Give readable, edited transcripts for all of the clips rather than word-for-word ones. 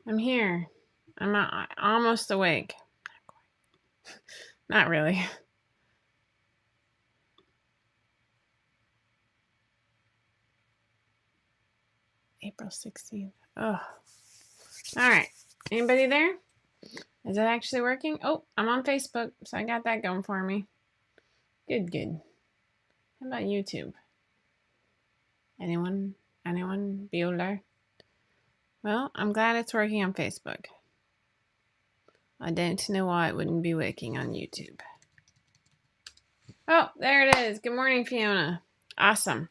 I'm here. I'm almost awake. Not really. April 16th. Oh. All right. Anybody there? Is it actually working? Oh, I'm on Facebook, so I got that going for me. Good, good. How about YouTube? Anyone? Anyone? Bueller? Well, I'm glad it's working on Facebook. I don't know why it wouldn't be working on YouTube. Oh, there it is. Good morning, Fiona. Awesome.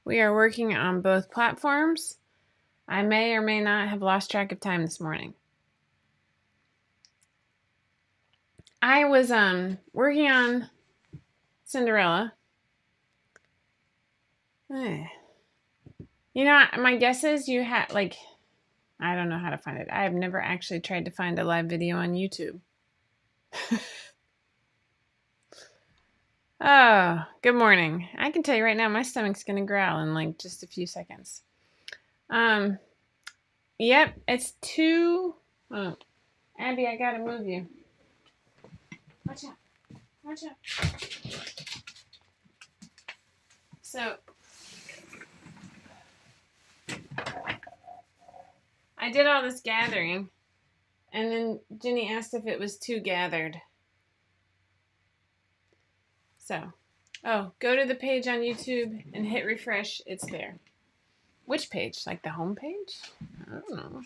We are working on both platforms. I may or may not have lost track of time this morning. I was working on Cinderella. You know, my guess is you had, like, I don't know how to find it. I have never actually tried to find a live video on YouTube. Oh, good morning. I can tell you right now, my stomach's going to growl in like just a few seconds. Yep, it's 2. Oh, Abby, I got to move you. Watch out. Watch out. So, I did all this gathering, and then Jenny asked if it was too gathered. So, oh, go to the page on YouTube and hit refresh. It's there. Which page? Like the home page? I don't know.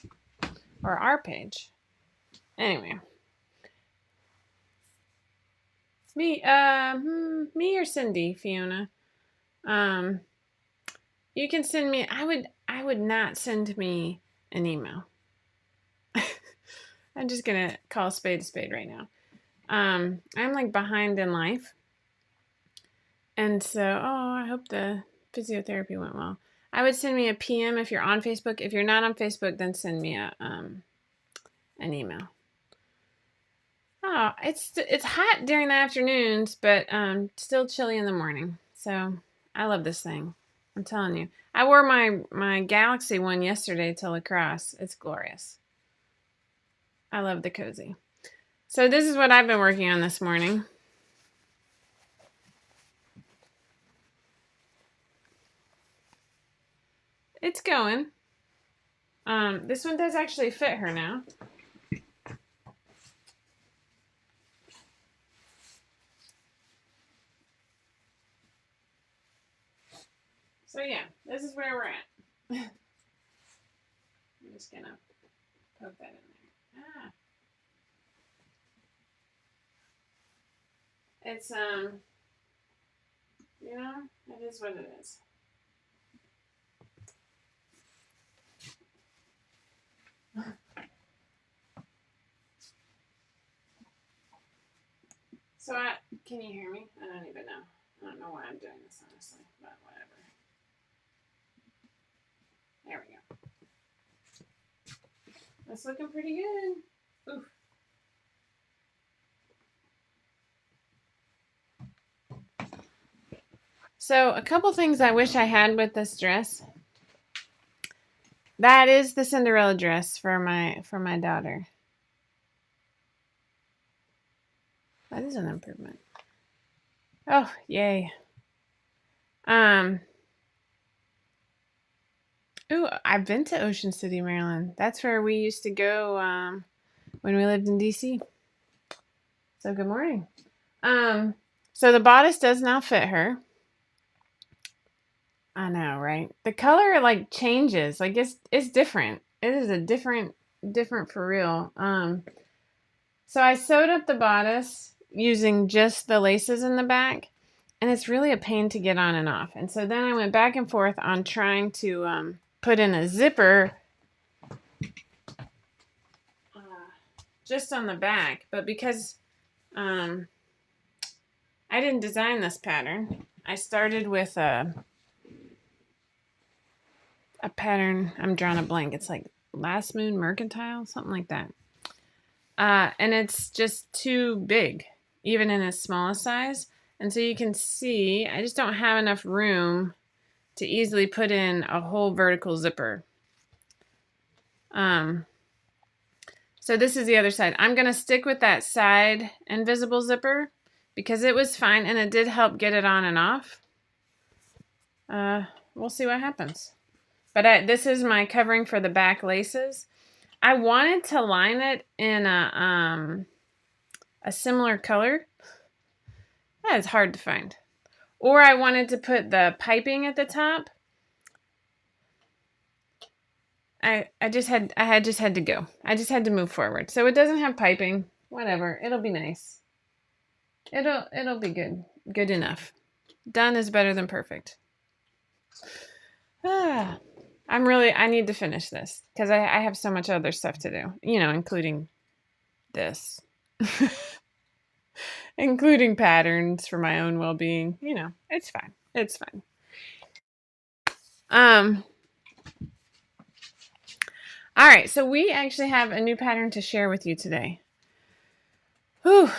Or our page. Anyway. Me or Cindy, Fiona. You can send me. I would not send me an email. I'm just gonna call a spade right now. I'm like behind in life, and so I hope the physiotherapy went well. I would send me a PM if you're on Facebook. If you're not on Facebook, then send me an email. Oh, it's hot during the afternoons, but still chilly in the morning. So I love this thing. I'm telling you. I wore my Galaxy one yesterday to lacrosse. It's glorious. I love the cozy. So this is what I've been working on this morning. It's going. This one does actually fit her now. So yeah, this is where we're at. I'm just gonna poke that in there. It's you know, it is what it is. So can you hear me? I don't even know. I don't know why I'm doing this, honestly, but whatever. There we go. That's looking pretty good. Oof. So a couple things I wish I had with this dress. That is the Cinderella dress for my daughter. That is an improvement. Oh, yay. Ooh, I've been to Ocean City, Maryland. That's where we used to go when we lived in DC. So good morning. So the bodice does now fit her. I know, right? The color like changes. Like it's different. It is a different for real. So I sewed up the bodice using just the laces in the back, and it's really a pain to get on and off. And so then I went back and forth on trying to put in a zipper just on the back, but because I didn't design this pattern, I started with a pattern. I'm drawing a blank. It's like Last Moon Mercantile, something like that. And it's just too big, even in its smallest size. And so you can see, I just don't have enough room to easily put in a whole vertical zipper. So this is the other side. I'm going to stick with that side invisible zipper because it was fine and it did help get it on and off. We'll see what happens. But this is my covering for the back laces. I wanted to line it in a similar color. That is hard to find. Or I wanted to put the piping at the top. I just had to go. I just had to move forward. So it doesn't have piping. Whatever. It'll be nice. It'll be good. Good enough. Done is better than perfect. I need to finish this because I have so much other stuff to do, including this, including patterns for my own well-being. It's fine. It's fine. All right. So we actually have a new pattern to share with you today. Whew.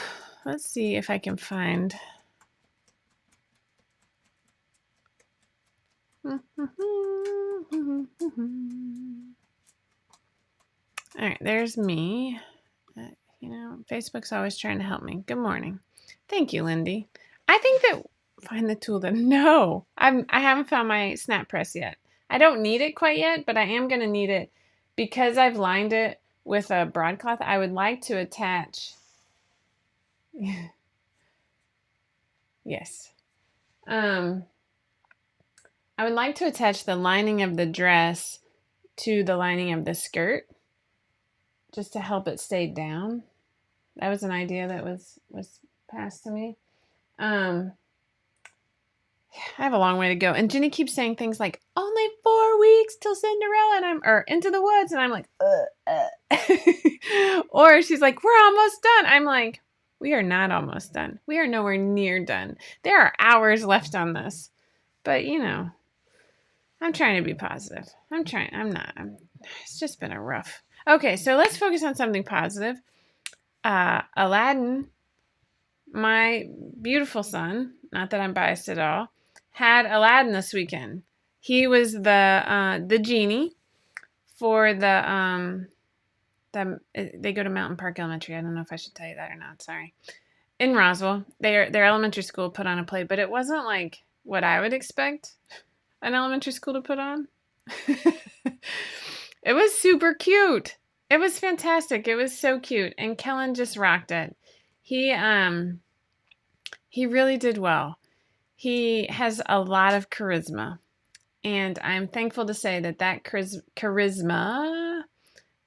Let's see if I can find. All right, there's me. Facebook's always trying to help me. Good morning. Thank you, Lindy. I think that find the tool that no, I haven't found my snap press yet. I don't need it quite yet, but I am going to need it because I've lined it with a broadcloth. I would like to attach. Yes. I would like to attach the lining of the dress to the lining of the skirt just to help it stay down. That was an idea that was passed to me. I have a long way to go. And Jenny keeps saying things like, only 4 weeks till Cinderella, or Into the Woods. And I'm like, Or she's like, we're almost done. I'm like, we are not almost done. We are nowhere near done. There are hours left on this. But, I'm trying to be positive. It's just been a rough. Okay, so let's focus on something positive. Aladdin, my beautiful son, not that I'm biased at all, had Aladdin this weekend. He was the genie for they go to Mountain Park Elementary. I don't know if I should tell you that or not. Sorry. In Roswell, their elementary school put on a play, but it wasn't like what I would expect an elementary school to put on. It was super cute. It was fantastic. It was so cute. And Kellen just rocked it. He really did well. He has a lot of charisma. And I'm thankful to say that charisma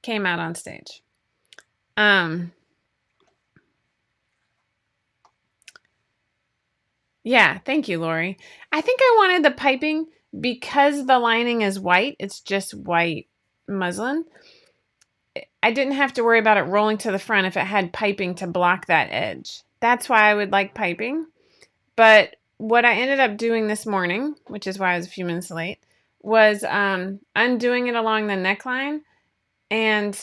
came out on stage. Yeah, thank you, Lori. I think I wanted the piping because the lining is white. It's just white muslin. I didn't have to worry about it rolling to the front if it had piping to block that edge. That's why I would like piping. But what I ended up doing this morning, which is why I was a few minutes late, was undoing it along the neckline and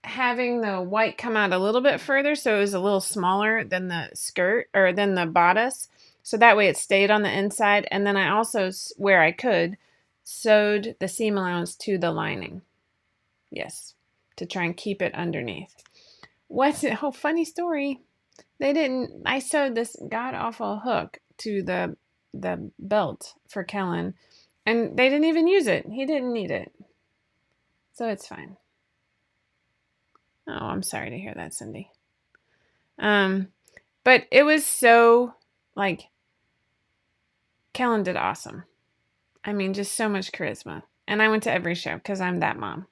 having the white come out a little bit further so it was a little smaller than the skirt or than the bodice. So that way it stayed on the inside. And then I also, where I could, sewed the seam allowance to the lining. Yes, to try and keep it underneath. Oh, funny story. I sewed this god-awful hook to the belt for Kellen, and they didn't even use it. He didn't need it. So it's fine. Oh, I'm sorry to hear that, Cindy. But it was so, Kellen did awesome. I mean, just so much charisma. And I went to every show because I'm that mom.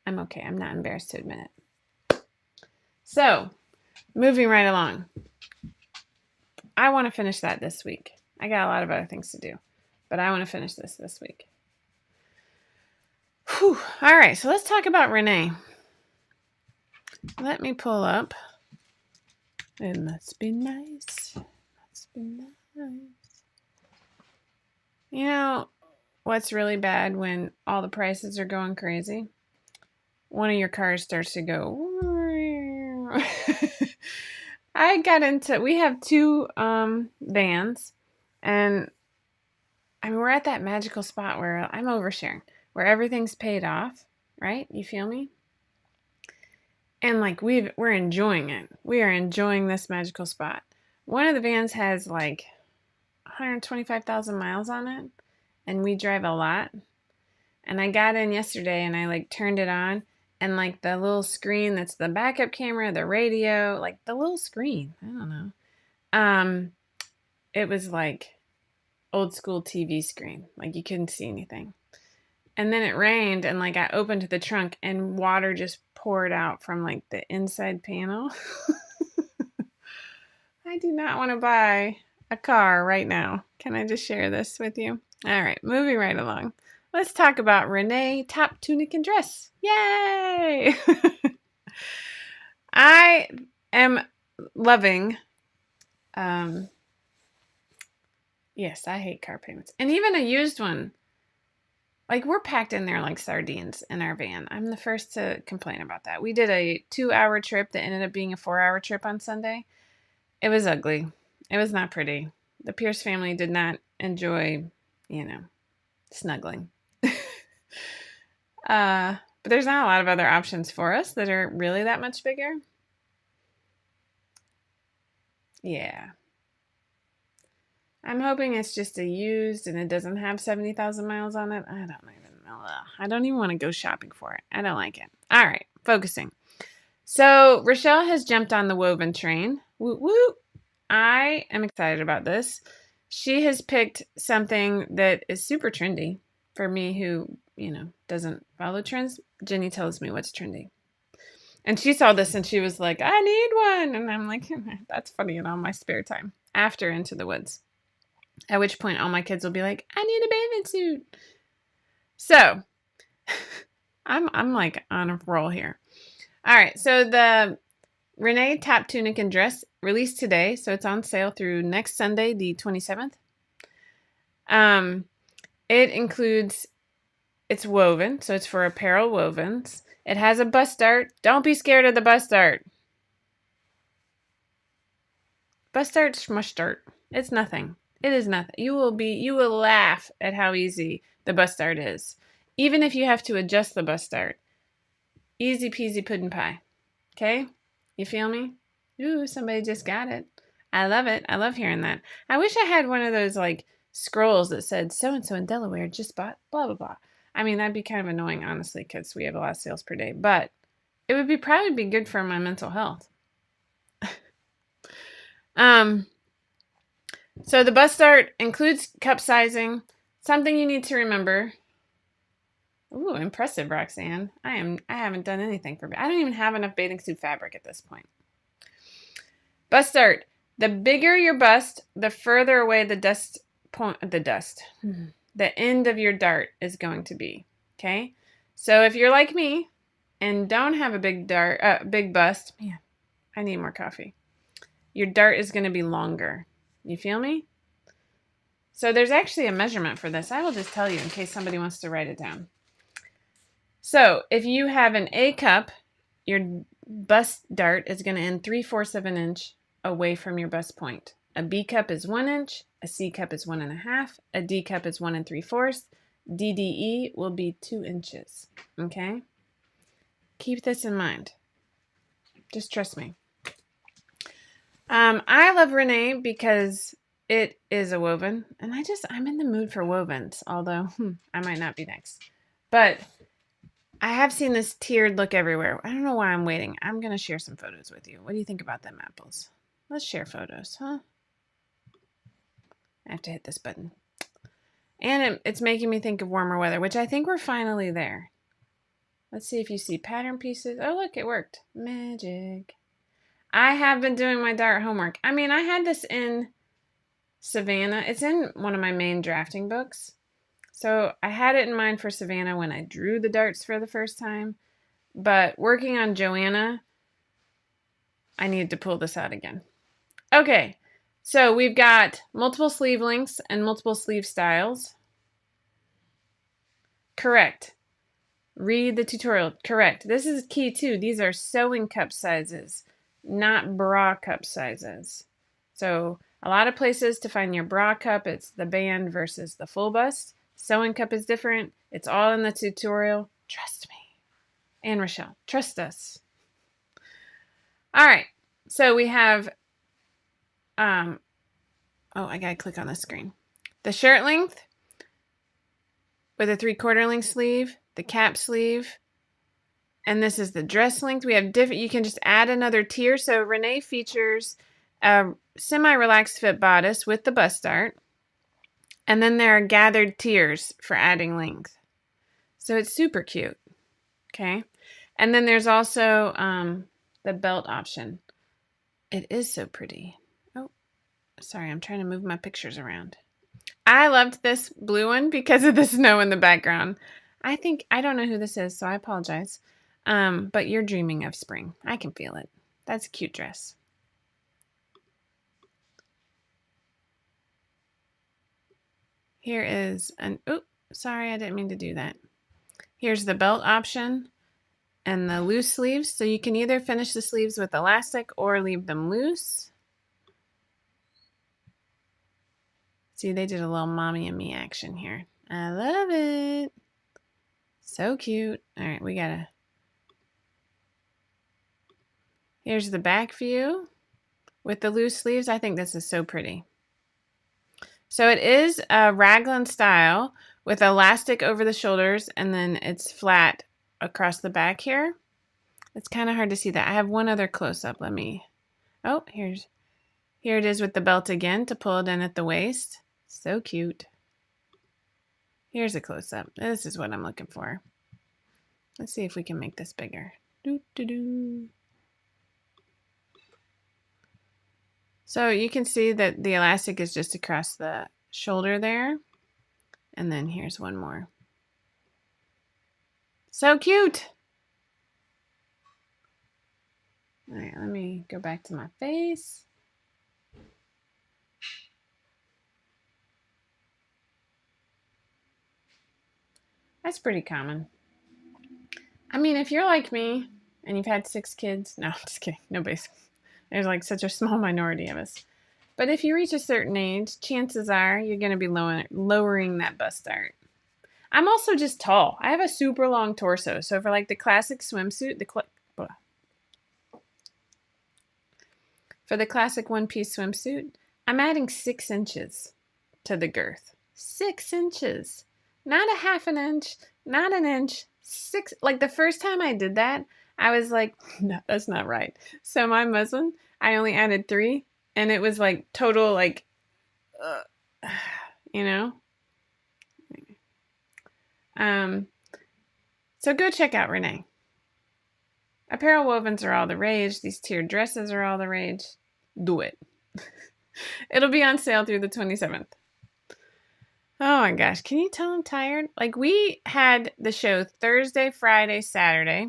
I'm okay. I'm not embarrassed to admit it. So, moving right along. I want to finish that this week. I got a lot of other things to do, but I want to finish this week. Whew. All right, so let's talk about Renee. Let me pull up. It must be nice. Must be nice. You know what's really bad when all the prices are going crazy? One of your cars starts to go. We have 2 vans, and I mean, we're at that magical spot where I'm oversharing, where everything's paid off. right? You feel me? And like we're enjoying it. We are enjoying this magical spot. One of the vans has like 125,000 miles on it, and we drive a lot. And I got in yesterday and I like turned it on, and like the little screen that's the backup camera, the radio, like the little screen, I don't know. It was like old school TV screen. Like you couldn't see anything. And then it rained and like I opened the trunk and water just poured out from like the inside panel. I do not want to buy a car right now. Can I just share this with you? All right, moving right along. Let's talk about Renee top tunic and dress. Yay! I am loving, yes, I hate car payments. And even a used one. Like we're packed in there like sardines in our van. I'm the first to complain about that. We did a 2-hour trip that ended up being a 4-hour trip on Sunday. It was ugly. It was not pretty. The Pierce family did not enjoy, snuggling. But there's not a lot of other options for us that are really that much bigger. Yeah. I'm hoping it's just a used and it doesn't have 70,000 miles on it. I don't even know. I don't even want to go shopping for it. I don't like it. All right, focusing. So Rochelle has jumped on the woven train. Woo woo. I am excited about this. She has picked something that is super trendy for me who, doesn't follow trends. Jenny tells me what's trendy. And she saw this and she was like, I need one. And I'm like, that's funny in all my spare time after Into the Woods. At which point all my kids will be like, I need a bathing suit. So I'm like on a roll here. All right. So the Renee top tunic and dress released today. So it's on sale through next Sunday, the 27th. It includes, it's woven. So it's for apparel wovens. It has a bust dart. Don't be scared of the bust dart. Bust dart, smush dart. It's nothing. It is nothing. You will laugh at how easy the bust dart is. Even if you have to adjust the bust dart. Easy peasy pudding pie. Okay? You feel me? Ooh, somebody just got it. I love it. I love hearing that. I wish I had one of those like scrolls that said so-and-so in Delaware just bought blah, blah, blah. I mean, that'd be kind of annoying, honestly, because we have a lot of sales per day. But it would probably be good for my mental health. So the bust dart includes cup sizing. Something you need to remember. Ooh, impressive, Roxanne. I haven't done anything for me. I don't even have enough bathing suit fabric at this point. Bust dart. The bigger your bust, the further away the end of your dart is going to be. Okay? So if you're like me and don't have a big bust, man, I need more coffee. Your dart is going to be longer. You feel me? So there's actually a measurement for this. I will just tell you in case somebody wants to write it down. So if you have an A cup, your bust dart is going to end 3/4 of an inch away from your bust point. A B cup is 1 inch. A C cup is 1.5. A D cup is 1 3/4. DDE will be 2 inches. Okay? Keep this in mind. Just trust me. I love Renee because it is a woven, and I'm in the mood for wovens, although I might not be next. But I have seen this tiered look everywhere. I don't know why I'm waiting. I'm going to share some photos with you. What do you think about them apples? Let's share photos, huh? I have to hit this button. And it's making me think of warmer weather, which I think we're finally there. Let's see if you see pattern pieces. Oh, look, it worked. Magic. I have been doing my dart homework. I mean, I had this in Savannah. It's in one of my main drafting books. So I had it in mind for Savannah when I drew the darts for the first time. But working on Joanna, I needed to pull this out again. Okay, so we've got multiple sleeve lengths and multiple sleeve styles. Correct. Read the tutorial. Correct. This is key too. These are sewing cup sizes, not bra cup sizes. So a lot of places to find your bra cup, it's the band versus the full bust. Sewing cup is different. It's all in the tutorial. Trust me. and Rochelle. Trust us. All right. So we have, oh, I got to click on the screen. The shirt length with a 3/4 length sleeve, the cap sleeve, and this is the dress length. We have different, you can just add another tier. So Renee features a semi-relaxed fit bodice with the bust dart. And then there are gathered tiers for adding length. So it's super cute. Okay. And then there's also the belt option. It is so pretty. Oh, sorry. I'm trying to move my pictures around. I loved this blue one because of the snow in the background. I don't know who this is, so I apologize. But you're dreaming of spring. I can feel it. That's a cute dress. Here is sorry, I didn't mean to do that. Here's the belt option and the loose sleeves. So you can either finish the sleeves with elastic or leave them loose. See, they did a little mommy and me action here. I love it. So cute. All right, here's the back view with the loose sleeves. I think this is so pretty. So it is a raglan style with elastic over the shoulders, and then it's flat across the back here. It's kind of hard to see that. I have one other close-up. Here it is with the belt again to pull it in at the waist. So cute. Here's a close-up. This is what I'm looking for. Let's see if we can make this bigger. So you can see that the elastic is just across the shoulder there. And then here's one more. So cute. All right, let me go back to my face. That's pretty common. I mean, if you're like me and you've had 6 kids, no, I'm just kidding. Nobody's. There's like such a small minority of us. But if you reach a certain age, chances are you're going to be lowering that bust dart. I'm also just tall. I have a super long torso. So for like the classic swimsuit, for the classic one-piece swimsuit, I'm adding 6 inches to the girth. 6 inches. Not a half an inch, not an inch, 6. Like the first time I did that, I was like, no, that's not right. So my muslin, I only added 3, and it was like total like, you know. So go check out Renee. Apparel wovens are all the rage. These tiered dresses are all the rage. Do it. It'll be on sale through the 27th. Oh my gosh. Can you tell I'm tired? Like we had the show Thursday, Friday, Saturday.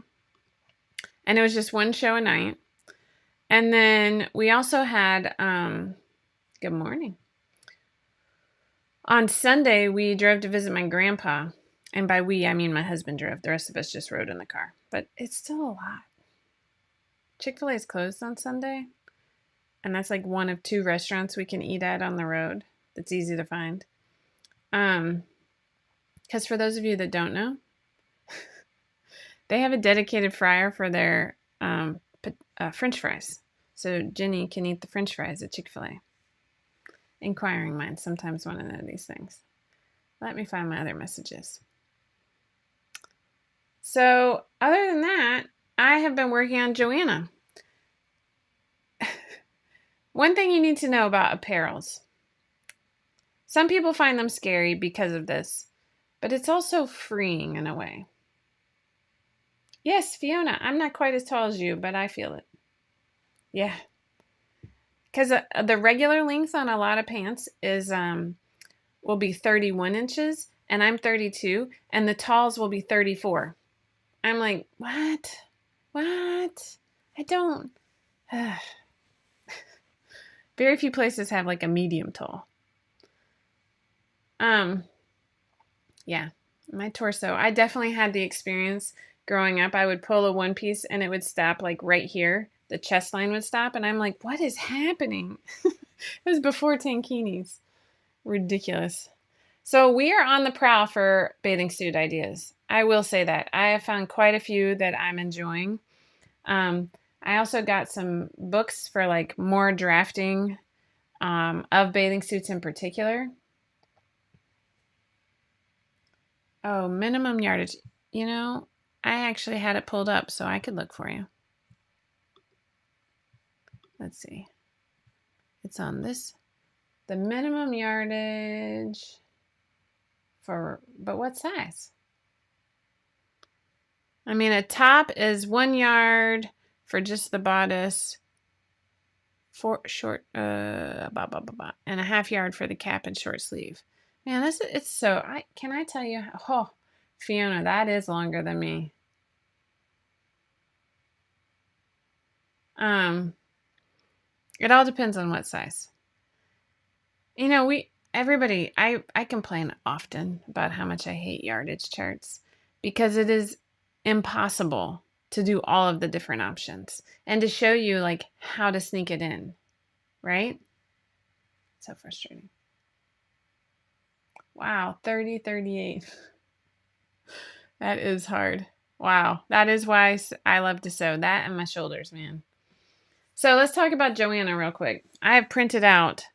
And it was just one show a night. And then we also had, good morning. On Sunday, we drove to visit my grandpa. And by we, I mean my husband drove. The rest of us just rode in the car. But it's still a lot. Chick-fil-A is closed on Sunday. And that's like one of 2 restaurants we can eat at on the road. That's easy to find. Because for those of you that don't know, they have a dedicated fryer for their French fries. So Jenny can eat the French fries at Chick-fil-A. Inquiring minds sometimes want to know these things. Let me find my other messages. So other than that, I have been working on Joanna. One thing you need to know about apparels. Some people find them scary because of this, but it's also freeing in a way. Yes, Fiona, I'm not quite as tall as you, but I feel it. Yeah. Because the regular length on a lot of pants is will be 31 inches, and I'm 32, and the talls will be 34. I'm like, what? I don't. Very few places have like a medium tall. Yeah, my torso. I definitely had the experience growing up. I would pull a one piece and it would stop like right here. The chest line would stop, and I'm like, what is happening? It was before tankinis. Ridiculous. So we are on the prowl for bathing suit ideas. I will say that. I have found quite a few that I'm enjoying. I also got some books for like more drafting of bathing suits in particular. Oh, minimum yardage. You know, I actually had it pulled up so I could look for you. Let's see. It's on this. The minimum yardage for, but what size? I mean, a top is 1 yard for just the bodice, short, and a half yard for the cap and short sleeve. Man, it's so, can I tell you, oh, Fiona, that is longer than me. It all depends on what size. You know, I complain often about how much I hate yardage charts because it is impossible to do all of the different options and to show you like how to sneak it in, right? So frustrating. Wow, 30, 38. That is hard. Wow, that is why I love to sew. That and my shoulders, man. So let's talk about Joanna real quick. I have printed out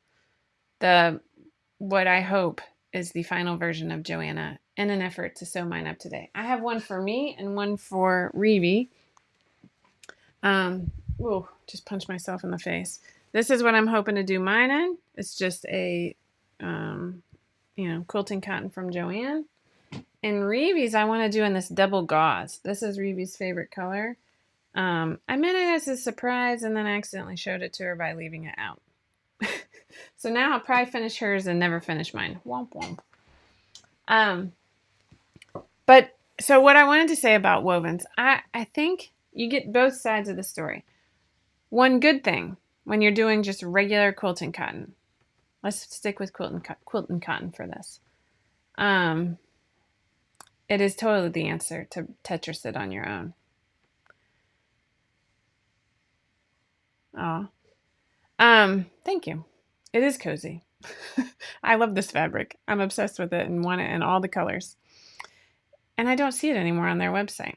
what I hope is the final version of Joanna in an effort to sew mine up today. I have one for me and one for Reevy. Just punched myself in the face. This is what I'm hoping to do mine in. It's just a, quilting cotton from Joanne. And Reevy's I want to do in this double gauze. This is Reevy's favorite color. I meant it as a surprise and then I accidentally showed it to her by leaving it out. So now I'll probably finish hers and never finish mine. Womp womp. But so what I wanted to say about wovens, I think you get both sides of the story. One good thing when you're doing just regular quilting cotton, let's stick with quilting cotton for this. It is totally the answer to Tetris it on your own. Oh, thank you. It is cozy. I love this fabric. I'm obsessed with it and want it in all the colors. And I don't see it anymore on their website.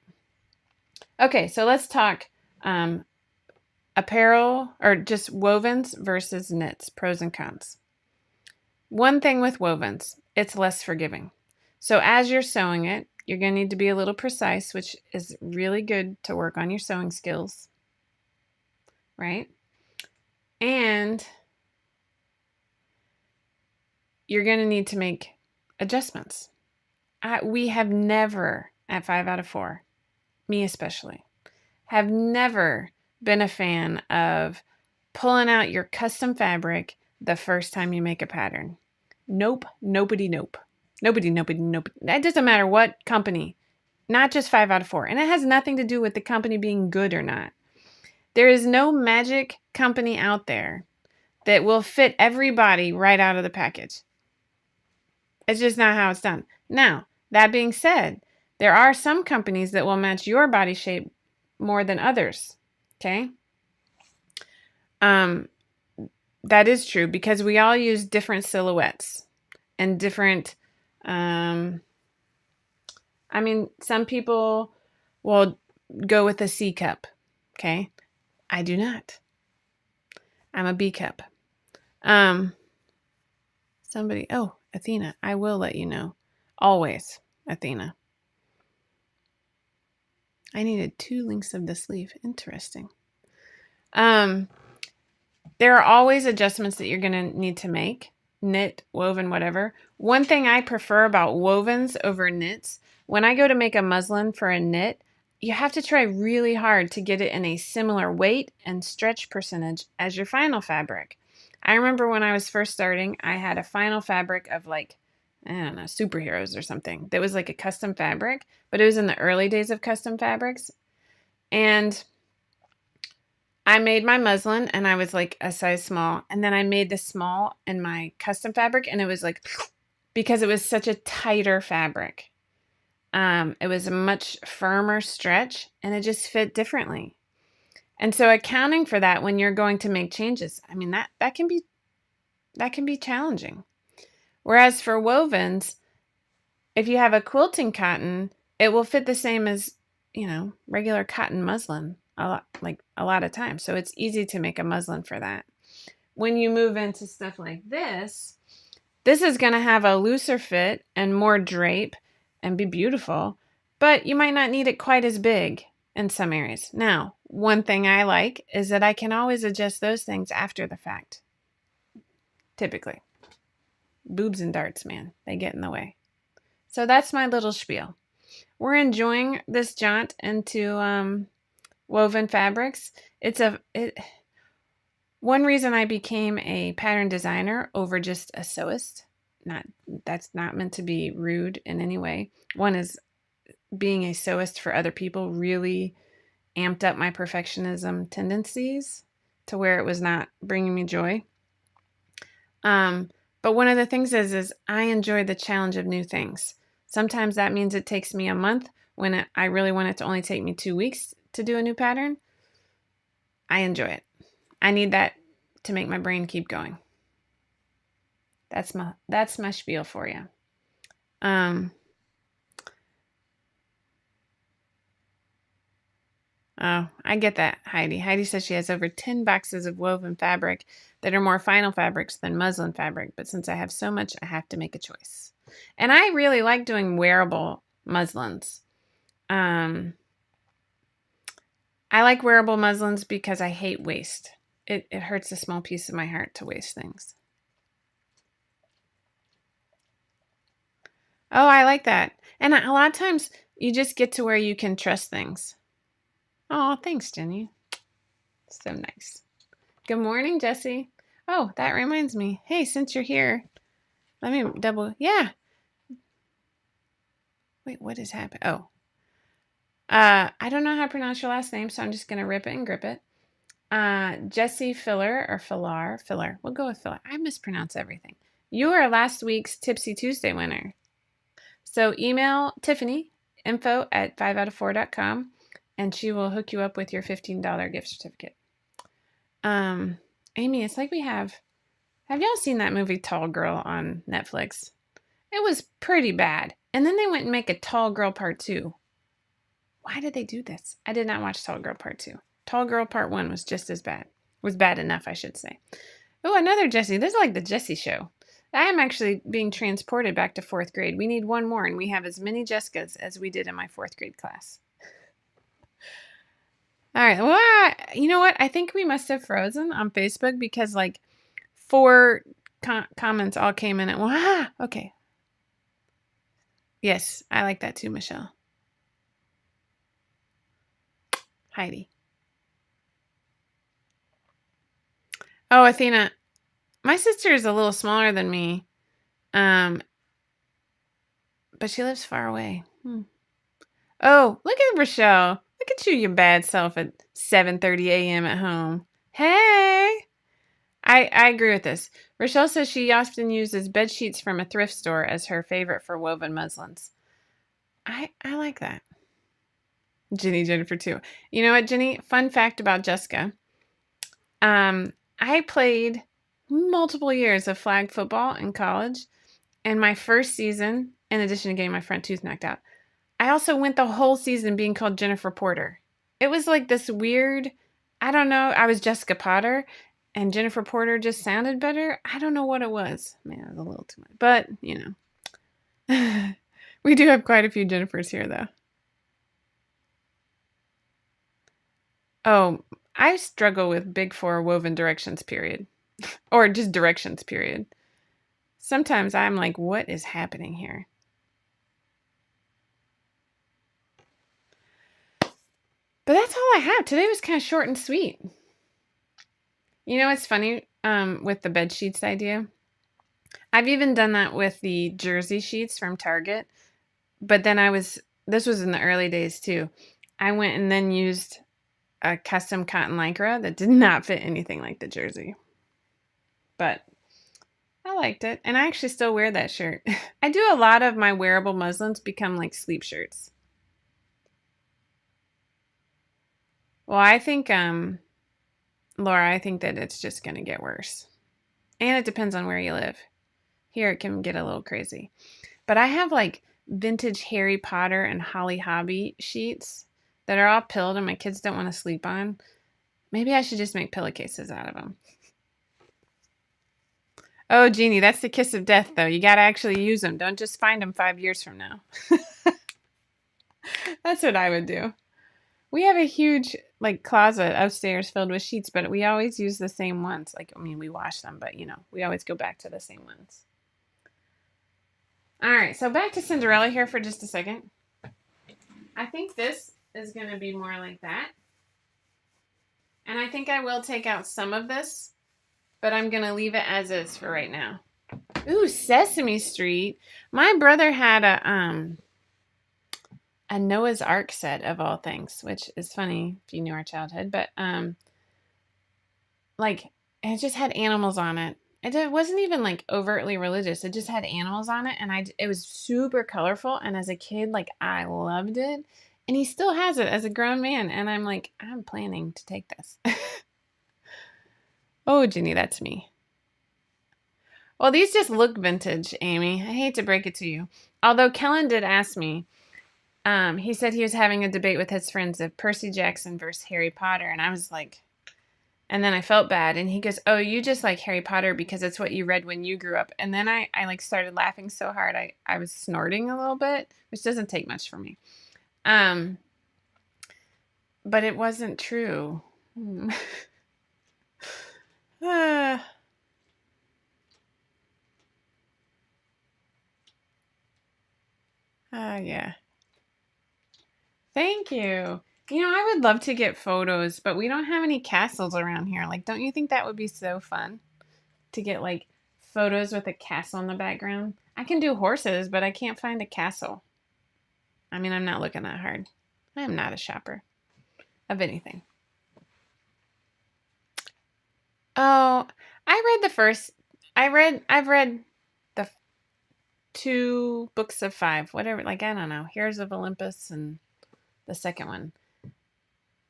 Okay, so let's talk apparel or just wovens versus knits, pros and cons. One thing with wovens, it's less forgiving. So as you're sewing it, you're going to need to be a little precise, which is really good to work on your sewing skills, right? And you're going to need to make adjustments. We have never, at 5 out of 4, me especially, have never been a fan of pulling out your custom fabric the first time you make a pattern. Nope. Nobody. That doesn't matter what company, not just 5 out of 4. And it has nothing to do with the company being good or not. There is no magic company out there that will fit everybody right out of the package. It's just not how it's done. Now, that being said, there are some companies that will match your body shape more than others. Okay? That is true because we all use different silhouettes and different, some people will go with a C cup. Okay? I do not. I'm a B cup. Athena, I will let you know. Always, Athena. I needed 2 links of the sleeve. Interesting. There are always adjustments that you're going to need to make. Knit, woven, whatever. One thing I prefer about wovens over knits, when I go to make a muslin for a knit, you have to try really hard to get it in a similar weight and stretch percentage as your final fabric. I remember when I was first starting, I had a final fabric of superheroes or something. That was like a custom fabric, but it was in the early days of custom fabrics. And I made my muslin and I was like a size small. And then I made the small in my custom fabric and it was like, because it was such a tighter fabric. It was a much firmer stretch and it just fit differently. And so accounting for that when you're going to make changes, that can be challenging. Whereas for wovens, if you have a quilting cotton, it will fit the same as, regular cotton muslin a lot of times. So it's easy to make a muslin for that. When you move into stuff like this is going to have a looser fit and more drape and be beautiful, but you might not need it quite as big in some areas. Now, one thing I like is that I can always adjust those things after the fact. Typically. Boobs and darts, man. They get in the way. So that's my little spiel. We're enjoying this jaunt into woven fabrics. One reason I became a pattern designer over just a sewist, that's not meant to be rude in any way. One is being a sewist for other people really amped up my perfectionism tendencies to where it was not bringing me joy. But one of the things is I enjoy the challenge of new things. Sometimes that means it takes me a month when I really want it to only take me 2 weeks to do a new pattern. I enjoy it. I need that to make my brain keep going. That's my spiel for you. Oh, I get that, Heidi. Heidi says she has over 10 boxes of woven fabric that are more final fabrics than muslin fabric, but since I have so much, I have to make a choice. And I really like doing wearable muslins. I like wearable muslins because I hate waste. It hurts a small piece of my heart to waste things. Oh, I like that. And a lot of times you just get to where you can trust things. Oh, thanks, Jenny. So nice. Good morning, Jessie. Oh, that reminds me. Hey, since you're here, let me yeah. Wait, what is happening? Oh. I don't know how to pronounce your last name, so I'm just going to rip it and grip it. Jessie Filler. We'll go with Filler. I mispronounce everything. You are last week's Tipsy Tuesday winner. So email Tiffany, info@5outof4.com, and she will hook you up with your $15 gift certificate. Amy, it's like have y'all seen that movie Tall Girl on Netflix? It was pretty bad. And then they went and make a Tall Girl Part 2. Why did they do this? I did not watch Tall Girl Part 2. Tall Girl Part 1 was just as bad. Was bad enough, I should say. Oh, another Jessie. This is like the Jessie show. I am actually being transported back to 4th grade. We need one more, and we have as many Jessicas as we did in my 4th grade class. All right. Well, you know what? I think we must have frozen on Facebook because 4 comments all came in at okay. Yes, I like that too, Michelle. Heidi. Oh, Athena. My sister is a little smaller than me. But she lives far away. Oh, look at Rochelle. Look at you, your bad self at 7:30 a.m. at home. Hey! I agree with this. Rochelle says she often uses bed sheets from a thrift store as her favorite for woven muslins. I like that. Jennifer too. You know what, Jenny? Fun fact about Jessica. I played multiple years of flag football in college, and my first season, in addition to getting my front tooth knocked out, I also went the whole season being called Jennifer Porter. It was like this weird, I don't know, I was Jessica Potter, and Jennifer Porter just sounded better. I don't know what it was. Man, it was a little too much. But, we do have quite a few Jennifers here, though. Oh, I struggle with Big 4 woven directions, period. Or just directions, period. Sometimes I'm like, what is happening here? But that's all I have. Today was kind of short and sweet. You know what's funny with the bed sheets idea? I've even done that with the jersey sheets from Target. But then this was in the early days too. I went and then used a custom cotton lycra that did not fit anything like the jersey. But I liked it. And I actually still wear that shirt. I do a lot of my wearable muslins become like sleep shirts. Well, I think, Laura, I think that it's just going to get worse. And it depends on where you live. Here it can get a little crazy. But I have vintage Harry Potter and Holly Hobby sheets that are all pilled and my kids don't want to sleep on. Maybe I should just make pillowcases out of them. Oh, Jeannie, that's the kiss of death, though. You got to actually use them. Don't just find them 5 years from now. That's what I would do. We have a huge closet upstairs filled with sheets, but we always use the same ones. We wash them, but we always go back to the same ones. All right, so back to Cinderella here for just a second. I think this is going to be more like that. And I think I will take out some of this, but I'm going to leave it as is for right now. Ooh, Sesame Street. My brother had a Noah's Ark set of all things, which is funny if you knew our childhood, but it just had animals on it. It wasn't even overtly religious. It just had animals on it, and it was super colorful. And as a kid, I loved it. And he still has it as a grown man. And I'm I'm planning to take this. Oh, Ginny, that's me. Well, these just look vintage, Amy. I hate to break it to you. Although Kellen did ask me. He said he was having a debate with his friends of Percy Jackson versus Harry Potter. And I was and then I felt bad. And he goes, oh, you just like Harry Potter because it's what you read when you grew up. And then I started laughing so hard. I was snorting a little bit, which doesn't take much for me. But it wasn't true. Yeah. Thank you. I would love to get photos, but we don't have any castles around here. Don't you think that would be so fun to get photos with a castle in the background? I can do horses, but I can't find a castle. I'm not looking that hard. I am not a shopper of anything. Oh, I've read the 2 books of 5, whatever, I don't know, Heroes of Olympus and the second one.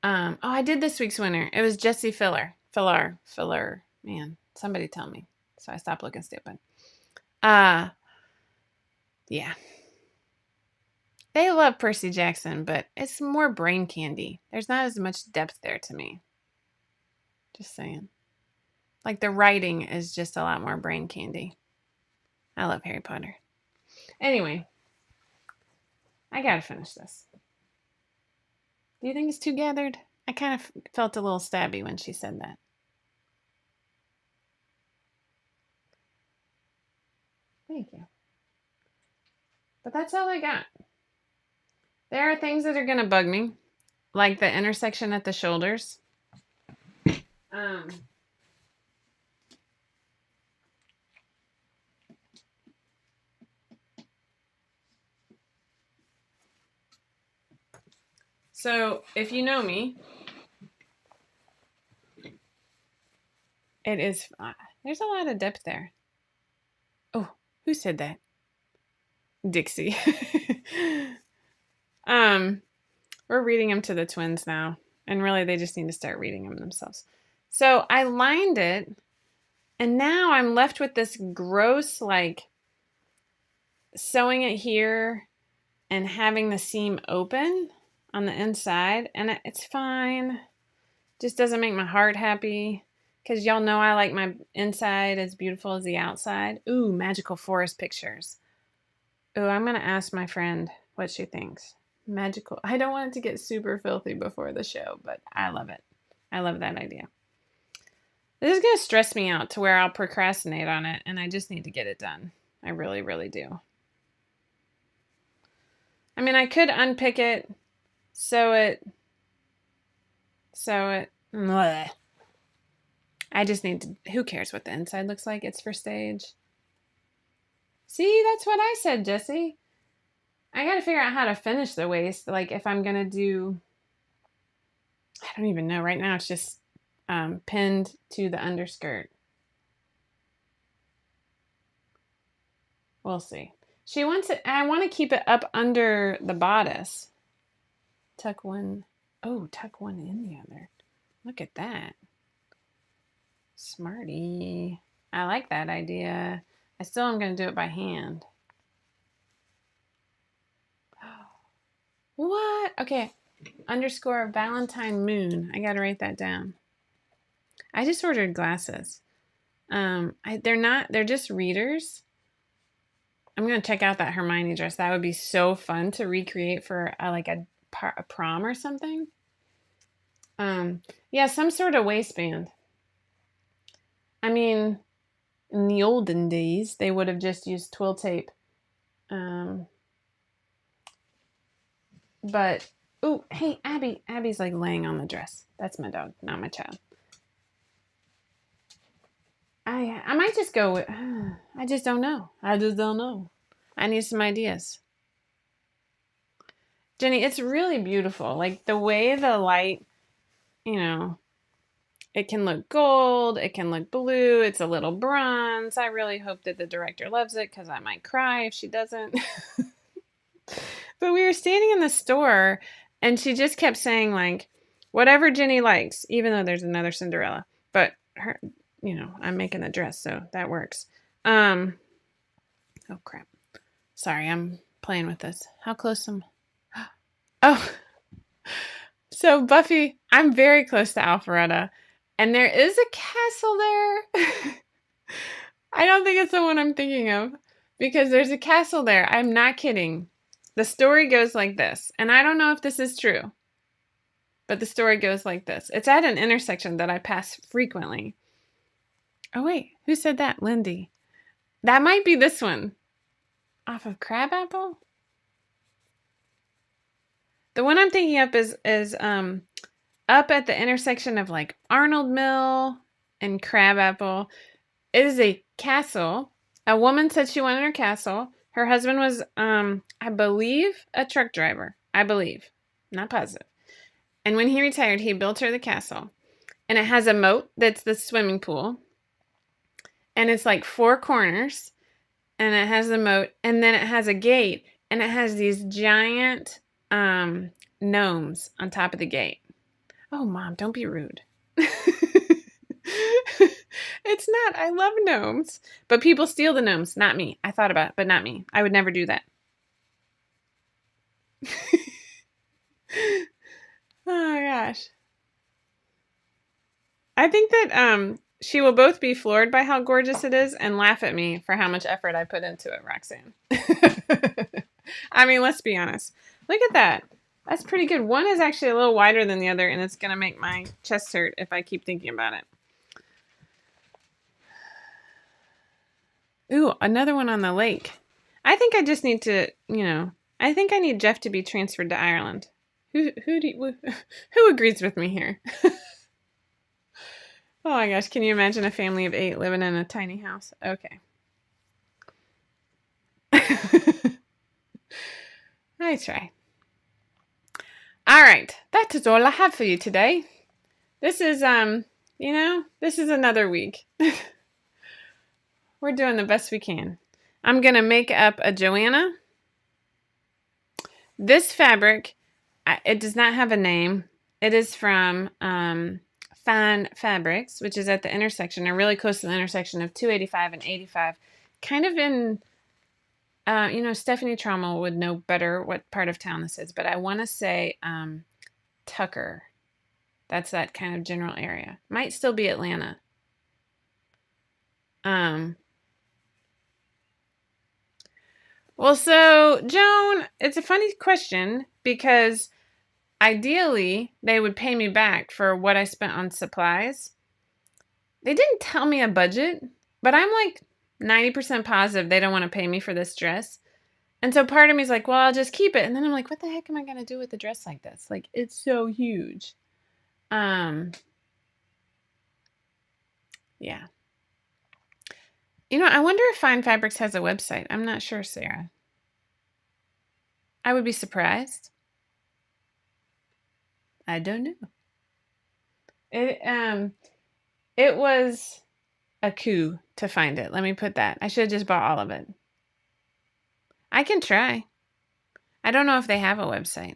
I did this week's winner. It was Jesse Filler. Man, somebody tell me. So I stopped looking stupid. Yeah. They love Percy Jackson, but it's more brain candy. There's not as much depth there to me. Just saying. The writing is just a lot more brain candy. I love Harry Potter. Anyway, I gotta finish this. Do you think it's too gathered? I kind of felt a little stabby when she said that. Thank you. But that's all I got. There are things that are going to bug me, like the intersection at the shoulders. So, if you know me, it is, there's a lot of depth there. Oh, who said that? Dixie. We're reading them to the twins now, and really they just need to start reading them themselves. So I lined it, and now I'm left with this gross, sewing it here and having the seam open on the inside, and it's fine. Just doesn't make my heart happy, because y'all know I like my inside as beautiful as the outside. Ooh, magical forest pictures. Ooh, I'm going to ask my friend what she thinks. Magical. I don't want it to get super filthy before the show, but I love it. I love that idea. This is going to stress me out to where I'll procrastinate on it, and I just need to get it done. I really, really do. I could unpick it, sew it. Bleh. I just need to, who cares what the inside looks like? It's for stage. See, that's what I said, Jesse. I got to figure out how to finish the waist. If I'm going to do, I don't even know. Right now it's just pinned to the underskirt. We'll see. She wants it, I want to keep it up under the bodice. Tuck one in the other. Look at that. Smarty. I like that idea. I still am going to do it by hand. What? Okay. Underscore Valentine Moon. I gotta write that down. I just ordered glasses. They're just readers. I'm gonna check out that Hermione dress. That would be so fun to recreate for a prom or something. Yeah, some sort of waistband. I mean, in the olden days, they would have just used twill tape. But oh, hey, Abby. Abby's like laying on the dress. That's my dog, not my child. I might just go with. I just don't know. I need some ideas. Jenny, it's really beautiful. Like the way the light, it can look gold, it can look blue, it's a little bronze. I really hope that the director loves it because I might cry if she doesn't. But we were standing in the store and she just kept saying, like, whatever Jenny likes, even though there's another Cinderella. But her, I'm making a dress, so that works. Oh, crap. Sorry, I'm playing with this. How close am I? Oh, so Buffy, I'm very close to Alpharetta, and there is a castle there. I don't think it's the one I'm thinking of, because there's a castle there. I'm not kidding. The story goes like this, and I don't know if this is true, but the story goes like this. It's at an intersection that I pass frequently. Oh, wait, who said that? Lindy. That might be this one. Off of Crabapple? The one I'm thinking of is up at the intersection of like Arnold Mill and Crabapple. It is a castle. A woman said she wanted her castle. Her husband was, I believe, a truck driver. I believe. Not positive. And when he retired, he built her the castle. And it has a moat that's the swimming pool. And it's like 4 corners. And it has a moat. And then it has a gate. And it has these giant gnomes on top of the gate. Oh, Mom, don't be rude. It's not. I love gnomes. But people steal the gnomes. Not me. I thought about it, but not me. I would never do that. Oh, my gosh. I think that she will both be floored by how gorgeous it is and laugh at me for how much effort I put into it, Roxanne. I mean, let's be honest. Look at that. That's pretty good. One is actually a little wider than the other, and it's going to make my chest hurt if I keep thinking about it. Ooh, another one on the lake. I think I just need to, I think I need Jeff to be transferred to Ireland. Who agrees with me here? Oh my gosh, can you imagine a family of 8 living in a tiny house? Okay. I try. All right, that is all I have for you today. This is, this is another week. We're doing the best we can. I'm going to make up a Joanna. This fabric, it does not have a name. It is from Fine Fabrics, which is at the intersection, or really close to the intersection of 285 and 85. Kind of in, Stephanie Trommel would know better what part of town this is, but I want to say Tucker. That's that kind of general area. Might still be Atlanta. Well, so Joan, it's a funny question because ideally they would pay me back for what I spent on supplies. They didn't tell me a budget, but I'm like 90% positive they don't want to pay me for this dress. And so part of me is like, well, I'll just keep it. And then I'm like, what the heck am I going to do with a dress like this? Like, it's so huge. Yeah. I wonder if Fine Fabrics has a website. I'm not sure, Sarah. I would be surprised. I don't know. It was a coup to find it. Let me put that. I should have just bought all of it. I can try. I don't know if they have a website.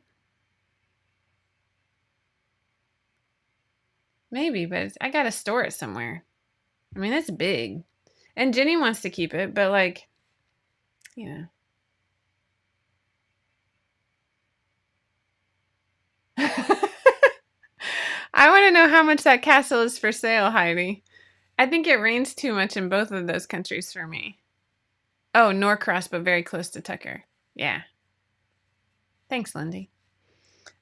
Maybe, but I got to store it somewhere. I mean, it's big. And Jenny wants to keep it, but want to know how much that castle is for sale, Heidi. I think it rains too much in both of those countries for me. Oh, Norcross, but very close to Tucker. Yeah. Thanks, Lindy.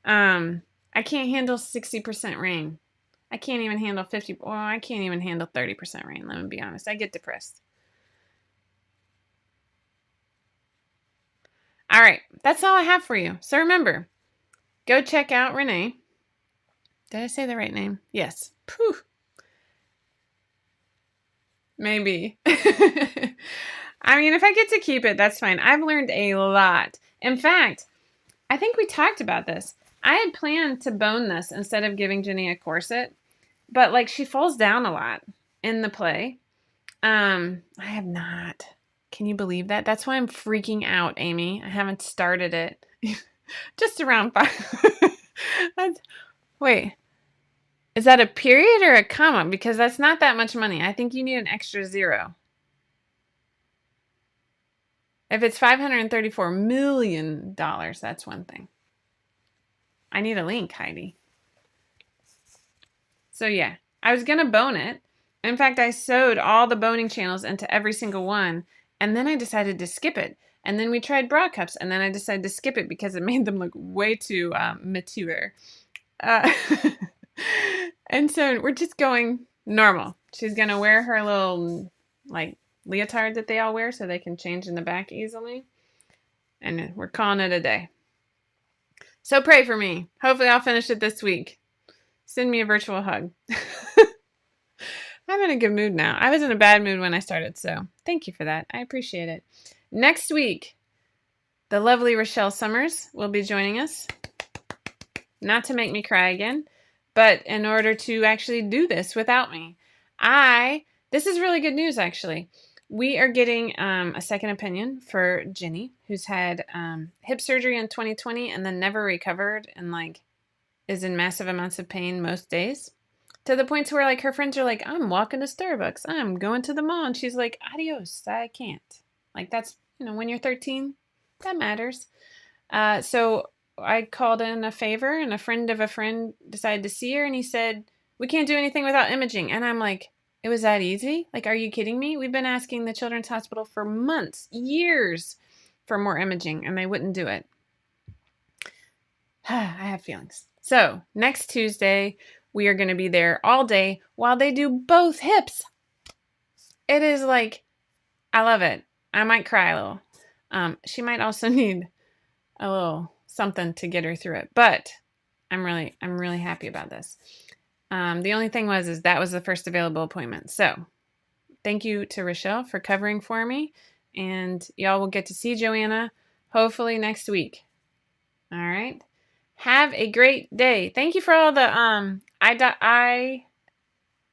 I can't handle 60% rain. I can't even handle 50. Well, I can't even handle 30% rain. Let me be honest. I get depressed. All right. That's all I have for you. So remember, go check out Renee. Did I say the right name? Yes. Phew. Maybe. I mean, if I get to keep it, that's fine. I've learned a lot. In fact, I think we talked about this. I had planned to bone this instead of giving Jenny a corset, but like she falls down a lot in the play. I have not. Can you believe that? That's why I'm freaking out, Amy. I haven't started it. Just around 5. Wait. Is that a period or a comma? Because that's not that much money. I think you need an extra 0. If it's $534 million, that's one thing. I need a link, Heidi. So yeah, I was going to bone it. In fact, I sewed all the boning channels into every single one, and then I decided to skip it. And then we tried bra cups, and then I decided to skip it because it made them look way too mature. And so we're just going normal. She's going to wear her little, like, leotard that they all wear so they can change in the back easily. And we're calling it a day. So pray for me. Hopefully I'll finish it this week. Send me a virtual hug. I'm in a good mood now. I was in a bad mood when I started, so thank you for that. I appreciate it. Next week, the lovely Rochelle Summers will be joining us. Not to make me cry again, but in order to actually do this without me. This is really good news, actually. We are getting a second opinion for Jenny, who's had hip surgery in 2020 and then never recovered and like is in massive amounts of pain most days. To the point to where like her friends are like, I'm walking to Starbucks. I'm going to the mall. And she's like, adios, I can't. Like that's, when you're 13, that matters. So I called in a favor and a friend of a friend decided to see her and he said, we can't do anything without imaging. And I'm like, it was that easy? Like, are you kidding me? We've been asking the Children's Hospital for months, years for more imaging and they wouldn't do it. I have feelings. So next Tuesday, we are going to be there all day while they do both hips. It is like, I love it. I might cry a little. She might also need a little something to get her through it, but I'm really happy about this. The only thing is that was the first available appointment. So thank you to Rochelle for covering for me, and y'all will get to see Joanna hopefully next week. All right. Have a great day. Thank you for all the I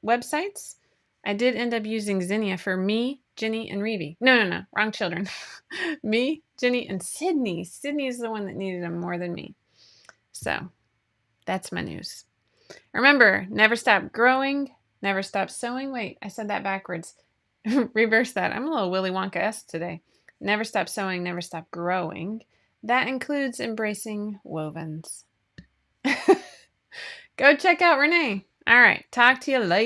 websites. I did end up using Zinnia for me, Jenny, and Reevy. No, wrong children. Me, Jenny, and Sydney. Sydney is the one that needed them more than me. So that's my news. Remember, never stop growing, never stop sewing. Wait, I said that backwards. Reverse that. I'm a little Willy Wonka-esque today. Never stop sewing, never stop growing. That includes embracing wovens. Go check out Renee. All right. Talk to you later.